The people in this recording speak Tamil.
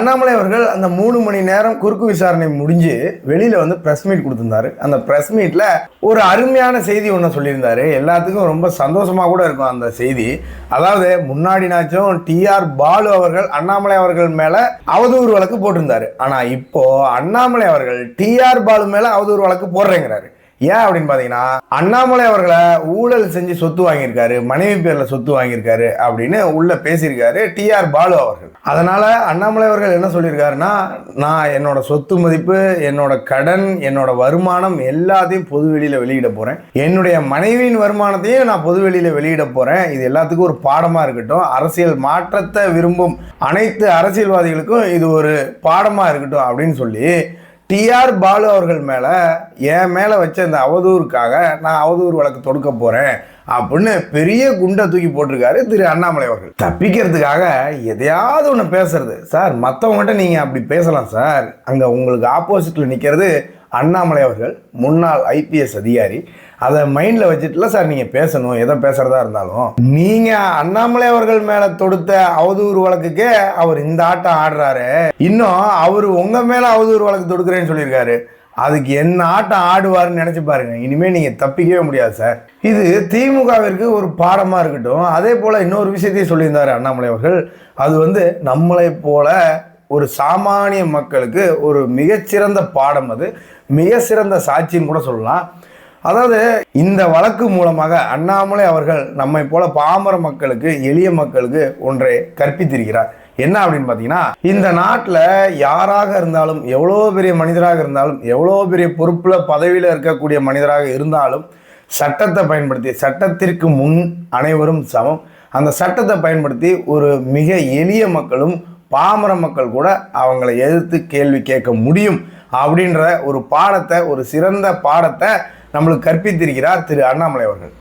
அண்ணாமலை அவர்கள் அந்த 3 மணி நேரம் குறுக்கு விசாரணை முடிஞ்சு வெளியில வந்து பிரஸ் மீட் கொடுத்திருந்தாரு. அந்த பிரஸ் மீட்ல ஒரு அருமையான செய்தி ஒன்று சொல்லியிருந்தாரு. எல்லாத்துக்கும் ரொம்ப சந்தோஷமா கூட இருக்கும் அந்த செய்தி. அதாவது முன்னாடினாச்சும் டிஆர் பாலு அவர்கள் அண்ணாமலை அவர்கள் மேல அவதூறு வழக்கு போட்டிருந்தாரு. ஆனா இப்போ அண்ணாமலை அவர்கள் டிஆர் பாலு மேல அவதூறு வழக்கு போடுறேங்கிறாரு. ஏன் அப்படின்னு பாத்தீங்கன்னா, அண்ணாமலை அவர்களை ஊழல் செஞ்சு சொத்து வாங்கியிருக்காரு, மனைவி பேர்ல சொத்து வாங்கியிருக்காரு அப்படின்னு உள்ள பேசியிருக்காரு டிஆர் பாலு அவர்கள். அதனால அண்ணாமலை அவர்கள் என்ன சொல்லியிருக்காருன்னா, நான் என்னோட சொத்து மதிப்பு, என்னோட கடன், என்னோட வருமானம் எல்லாத்தையும் பொதுவெளியில வெளியிட போறேன். என்னுடைய மனைவியின் வருமானத்தையும் நான் பொதுவெளியில வெளியிட போறேன். இது எல்லாத்துக்கும் ஒரு பாடமா இருக்கட்டும். அரசியல் மாற்றத்தை விரும்பும் அனைத்து அரசியல்வாதிகளுக்கும் இது ஒரு பாடமா இருக்கட்டும் அப்படின்னு சொல்லி டிஆர் பாலு அவர்கள் மேல என் மேல வச்ச இந்த அவதூறுக்காக நான் அவதூறு வழக்கு தொடுக்க போறேன் அப்படின்னு பெரிய குண்டை தூக்கி போட்டிருக்காரு திரு அண்ணாமலை அவர்கள். தப்பிக்கிறதுக்காக எதையாவது ஒன்று பேசுறது. சார், மற்றவங்ககிட்ட நீங்க அப்படி பேசலாம் சார். அங்க உங்களுக்கு ஆப்போசிட்ல நிக்கிறது அண்ணாமலை அவர்கள், முன்னாள் ஐபிஎஸ் அதிகாரி. அதை மைண்ட்ல வச்சுட்டுல சார் நீங்க பேசணும், எதை பேசுறதா இருந்தாலும். நீங்க அண்ணாமலை அவர்கள் மேல தொடுத்த அவதூறு வழக்குக்கே அவர் இந்த ஆட்டம் ஆடுறாரு. இன்னும் அவரு உங்க மேல அவதூறு வழக்கு தொடுக்கிறேன்னு சொல்லியிருக்காரு. அதுக்கு என்ன ஆட்டம் ஆடுவாருன்னு நினைச்சு பாருங்க. இனிமே நீங்க தப்பிக்கவே முடியாது சார். இது திமுகவிற்கு ஒரு பாடமா இருக்கட்டும். அதே போல இன்னொரு விஷயத்தையும் சொல்லியிருந்தாரு அண்ணாமலை அவர்கள். அது வந்து நம்மளை போல ஒரு சாமானிய மக்களுக்கு ஒரு மிகச்சிறந்த பாடம், அது மிக சிறந்த சாட்சின்னு கூட சொல்லலாம். அதாவது இந்த வழக்கு மூலமாக அண்ணாமலை அவர்கள் நம்மை போல பாமர மக்களுக்கு, எளிய மக்களுக்கு ஒன்றை கற்பித்திருக்கிறார். என்ன அப்படின்னு பார்த்தீங்கன்னா, இந்த நாட்டில் யாராக இருந்தாலும், எவ்வளோ பெரிய மனிதராக இருந்தாலும், எவ்வளோ பெரிய பொறுப்புல பதவியில் இருக்கக்கூடிய மனிதராக இருந்தாலும் சட்டத்தை பயன்படுத்தி, சட்டத்திற்கு முன் அனைவரும் சமம், அந்த சட்டத்தை பயன்படுத்தி ஒரு மிக எளிய மக்களும் பாமர மக்கள் கூட அவங்களை எதிர்த்து கேள்வி கேட்க முடியும் அப்படின்ற ஒரு பாடத்தை, ஒரு சிறந்த பாடத்தை நம்மளுக்கு கற்பித்திருக்கிறார் திரு அண்ணாமலை அவர்கள்.